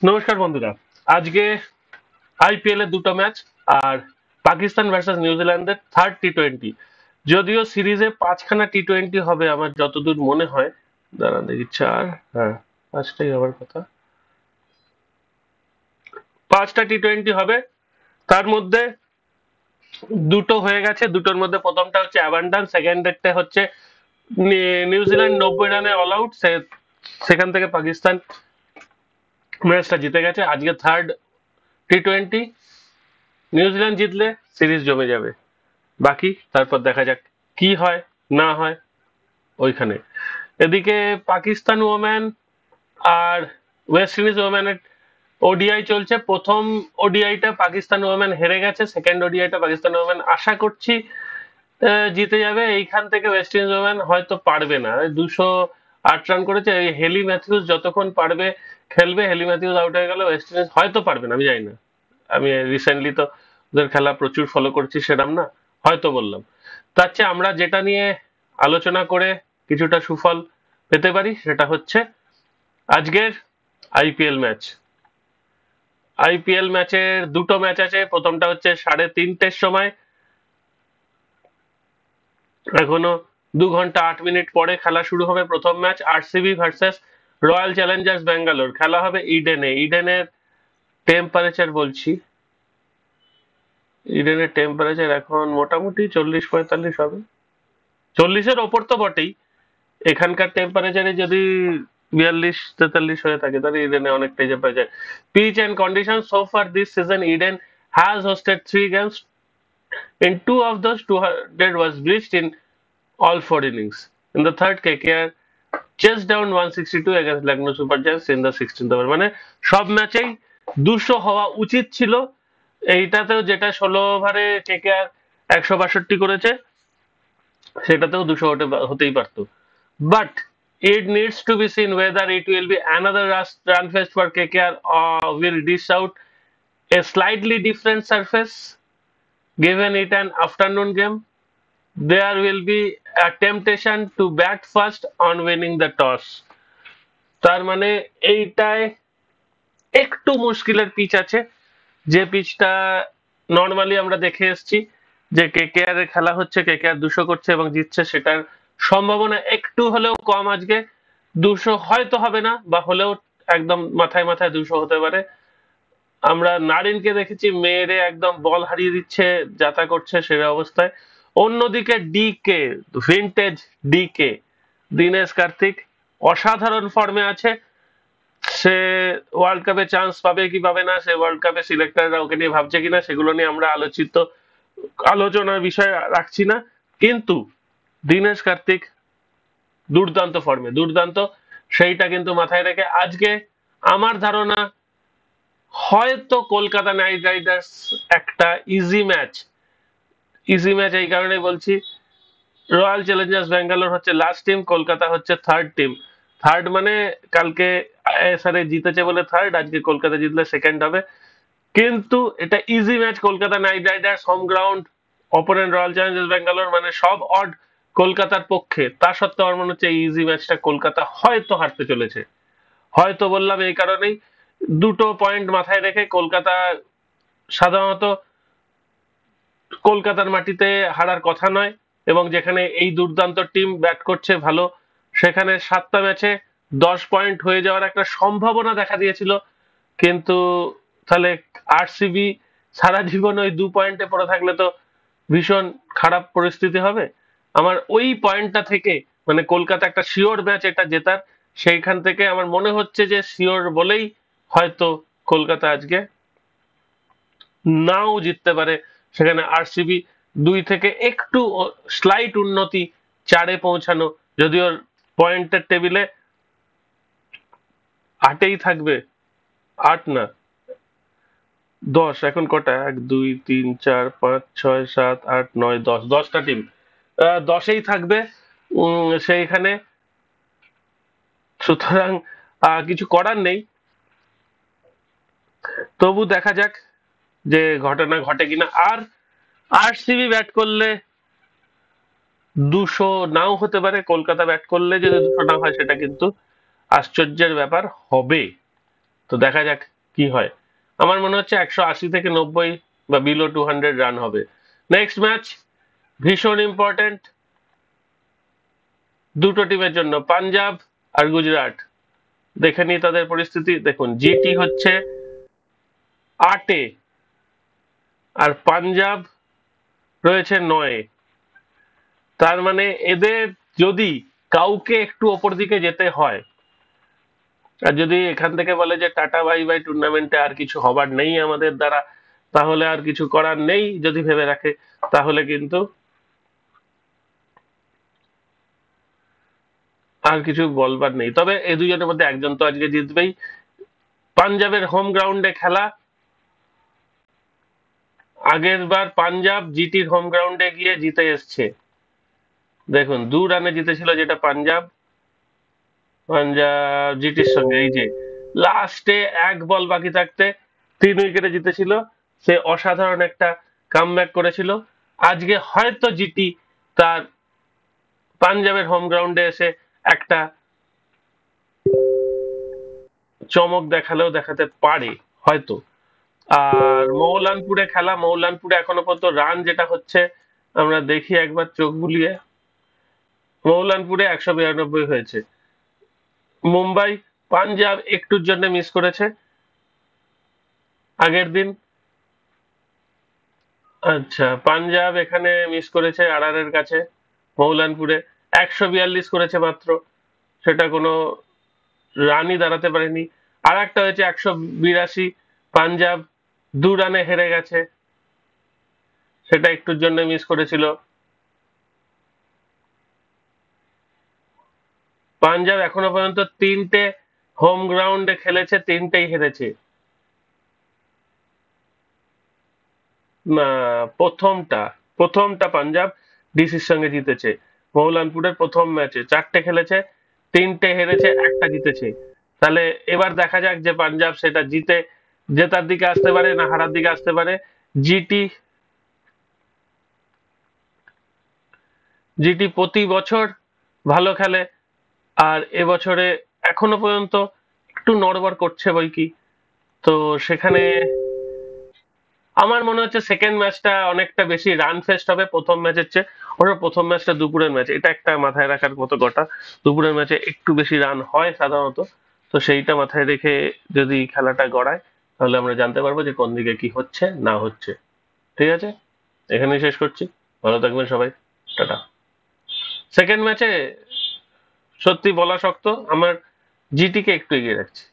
নমস্কার বন্ধুরা। আজকে আইপিএল এর দুটো ম্যাচ আর পাকিস্তান ভার্সেস নিউজিল্যান্ডের থার্ড টি-20। যদিও সিরিজে পাঁচখানা টি-20 হবে আমার যতদূর মনে হয়। দাঁড়ান দেখি, চার, হ্যাঁ পাঁচটাই হওয়ার কথা। পাঁচটা টি-20 হবে, তার মধ্যে দুটো হয়ে গেছে। দুটোর মধ্যে প্রথমটা হচ্ছে অ্যাবান্ডান, সেকেন্ডেরটা হচ্ছে নিউজিল্যান্ড 90 রানে অল আউট। সেখান থেকে পাকিস্তান ম্যাচটা জিতে গেছে। আজকে থার্ড টি-20, নিউজিল্যান্ড জিতলে সিরিজ জমে যাবে। বাকি তারপর দেখা যাক কি হয় না হয় ওইখানে। এদিকে Pakistan women are West Indies ওমেনের ODI চলছে। প্রথম ওডিআইটা পাকিস্তান ওমেন হেরে গেছে, সেকেন্ড ওডিআইটা পাকিস্তান ওমেন আশা করছি জিতে যাবে। এইখান থেকে ওয়েস্ট ইন্ডিজ ওমেন হয়তো পারবে না, 208 রান করেছে। এই হেলি ম্যাথিউস যতক্ষণ পারবে খেলবে। হেলি ম্যাথিউস আউট হয়ে গেলে ওয়েস্ট ইন্ডিজ হয়তো পারবে না, আমি জানি না। আমি রিসেন্টলি তো ওদের খেলা প্রচুর ফলো করছি, সেরাম না, হয়তো বললাম। তার চেয়ে আমরা যেটা নিয়ে আলোচনা করে কিছুটা সুফল পেতে পারি সেটা হচ্ছে আজকের আইপিএল ম্যাচ। আইপিএল ম্যাচের দুটো ম্যাচ আছে। প্রথমটা হচ্ছে 3:30-র সময়, এখনো 2 ঘন্টা 8 মিনিট পরে খেলা শুরু হবে। প্রথম match RCB versus royal Challengers Bangalore. খেলা হবে ইডেনে। ইডেনের টেম্পারেচার বলছি, ইডেনের টেম্পারেচার এখন মোটামুটি 40-45 হবে। 40-এর ওপর তো বটেই। এখানকার টেম্পারেচারে যদি 42-43 হয়ে থাকে তাহলে ইডেনে অনেকটাই temperature. Pitch and condition so far this season, Eden has hosted 3 games. In two of those, 200 was breached in all 4 innings. In the third, KKR chased down 162 against Lucknow Super Giants in the 16th over. মানে সব ম্যাচেই 200 হওয়া উচিত ছিল। এইটাতেও যেটা 16 ওভারে KKR 162 করেছে, সেটাতেও 200 হতেই পারতো। But it needs to be seen whether it will be another run fest for KKR or will dish out a slightly different surface. Given it an afternoon game, there will be a temptation to bat first on winning the toss. তার মানে এইটায় একটু মুশকিলের pitch আছে, যে পিচটা normally আমরা দেখে এসেছি যে KKR এর খেলা হচ্ছে, কেকেআর 200 করছে এবং জিতছে, সেটার সম্ভাবনা একটু হলেও কম আজকে। 200 হয়তো হবে না, বা হলেও একদম মাথায় মাথায় 200 হতে পারে। আমরা নারিনকে দেখেছি মেয়েরে একদম বল হারিয়ে দিচ্ছে, যাতা করছে সেরা অবস্থায়। অন্যদিকে DK, vintage DK, Dinesh Karthik অসাধারণ ফর্মে আছে। সে ওয়ার্ল্ড কাপে চান্স পাবে কি পাবে না, সে ওয়ার্ল্ড কাপে সিলেক্টররা ওকে নিয়ে ভাবছে কিনা, সেগুলো নিয়ে আমরা আলোচনার বিষয় রাখছি না। কিন্তু দীনেশ কার্তিক দুর্দান্ত ফর্মে, দুর্দান্ত। সেইটা কিন্তু মাথায় রেখে আজকে আমার ধারণা হয়তো কলকাতা নাইট রাইডার্স একটা ইজি ম্যাচ এই কারণে বলছি, রয়্যাল চ্যালেঞ্জার্স ব্যাঙ্গালোর হচ্ছে লাস্ট টিম, কলকাতা হচ্ছে থার্ড টিম। থার্ড মানে কালকে আইএসআর জিতেছে বলে থার্ড, আজকে কলকাতা জিতলে সেকেন্ড হবে। কিন্তু এটা easy match. Kolkata night Riders home ground, opponent royal Challengers Bangalore, মানে সব অড কলকাতার পক্ষে। তা সত্ত্বেও আমার মনে হচ্ছে এই ইজি ম্যাচটা কলকাতা হয়তো হারতে চলেছে। হয়তো বললাম এই কারণেই, দুটো পয়েন্ট মাথায় রেখে কলকাতা সাধারণত কলকাতার মাটিতে হারার কথা নয়, এবং যেখানে এই দুর্দান্ত টিম ব্যাট করছে ভালো, সেখানে 7টা ম্যাচে 10 পয়েন্ট হয়ে যাওয়ার একটা সম্ভাবনা দেখা দিয়েছিল। কিন্তু তাহলে আরসিবি সারা জীবন ওই 2 পয়েন্টে পড়ে থাকলে তো ভীষণ খারাপ পরিস্থিতি হবে। আমার ওই পয়েন্টটা থেকে, মানে কলকাতা একটা শিওর ম্যাচ এটা জেতার, সেইখান থেকে আমার মনে হচ্ছে যে শিওর বলেই হয়তো কলকাতা আজকে নাও জিততে পারে। সেখানে আরসিবি 2 থেকে একটু স্লাইট উন্নতি, 4-এ পৌঁছানো, যদিও পয়েন্টের টেবিলে 8-এই থাকবে। 8 না, 10। এখন কটা, 1 2 3 4 5 6 7 8 9 10, 10টা টিম 10-এই থাকবে সেইখানে। সুতরাং কিছু করার নেই। তবু দেখা যাক যে ঘটনা ঘটে কিনা। আর আরসিবি ব্যাট করলে 200 নাও হতে পারে। কলকাতা ব্যাট করলে যদি 200 না হয়, সেটা কিন্তু আশ্চর্যের ব্যাপার হবে। তো দেখা যাক কি হয়। আমার মনে হচ্ছে 180 থেকে 90 বা বিলো 200 রান হবে। নেক্সট ম্যাচ ভীষণ ইম্পর্টেন্ট দুটো টিমের জন্য, পাঞ্জাব আর গুজরাট। দেখে নিই তাদের পরিস্থিতি। দেখুন, জিটি হচ্ছে 8-এ আর পাঞ্জাব রয়েছে 9-এ। তার মানে এদের যদি কাউকে একটু ওপর দিকে যেতে হয়, আর যদি এখান থেকে বলে যে টাটা বাই বাই, টুর্নামেন্টে আর কিছু হবার নেই আমাদের দ্বারা, তাহলে আর কিছু করার নেই যদি ভেবে রাখে, তাহলে কিন্তু আর কিছু বলবার নেই। তবে এই দুজনের মধ্যে একজন তো আজকে জিতবেই। পাঞ্জাবের হোম গ্রাউন্ডে খেলা, আগের বার পাঞ্জাব জিটির হোম গ্রাউন্ডে গিয়ে জিতে এসছে। দেখুন 2 রানে জিতেছিল যেটা পাঞ্জাব, পাঞ্জাব জিটির সঙ্গে। এই যে লাস্টে 1 বল বাকি থাকতে 3 উইকেটে জিতেছিল, সে অসাধারণ একটা কামব্যাক করেছিল। আজকে হয়তো জিটি তার পাঞ্জাবের হোম গ্রাউন্ডে এসে একটা চমক দেখালেও দেখাতে পারে হয়তো। আর মৌলানপুরে খেলা, মৌলানপুরে এখনো পর্যন্ত রান যেটা হচ্ছে আমরা দেখি একবার চোখ বুলিয়ে, মৌলানপুরে 192 হয়েছে। মুম্বাই, পাঞ্জাব একটুর জন্য মিস করেছে আগের দিন। আচ্ছা, পাঞ্জাব এখানে মিস করেছে এর কাছে। মৌলানপুরে 142 করেছে মাত্র, সেটা কোনো রানই দাঁড়াতে পারেনি। আর একটা হয়েছে 182, পাঞ্জাব 2 রানে হেরে গেছে, সেটা একটুর জন্য মিস করেছিল। পাঞ্জাব এখনো পর্যন্ত 3টে হোম গ্রাউন্ডে খেলেছে, 3টেই হেরেছে। না, প্রথমটা প্রথমটা পাঞ্জাব ডিসির সঙ্গে জিতেছে। মৌলানপুরের প্রথম ম্যাচে 4টে খেলেছে, 3টে হেরেছে, একটা জিতেছে। তাহলে এবার দেখা যাক যে পাঞ্জাব সেটা জিতে জেতার দিকে আসতে পারে না হারার দিকে আসতে পারে। জিটি জিটি প্রতি বছর ভালো খেলে, আর এবছরে এখনো পর্যন্ত একটু নড়বড় করছে বই কি। তো সেখানে আমার মনে হচ্ছে সেকেন্ড ম্যাচটা অনেকটা বেশি রান ফেস্ট হবে প্রথম ম্যাচের চেয়ে। ওরা প্রথম ম্যাচটা দুপুরের ম্যাচ, এটা একটা মাথায় রাখার মতো কথা। দুপুরের ম্যাচে একটু বেশি রান হয় সাধারণত। তো সেইটা মাথায় রেখে যদি খেলাটা গড়ায়, তাহলে আমরা জানতে পারবো যে কোন দিকে কি হচ্ছে না হচ্ছে। ঠিক আছে, এখানেই শেষ করছি। ভালো থাকবেন সবাই, টাটা। সেকেন্ড ম্যাচে সত্যি বলা শক্ত, আমার জিটি কে একটু এগিয়ে রাখছি।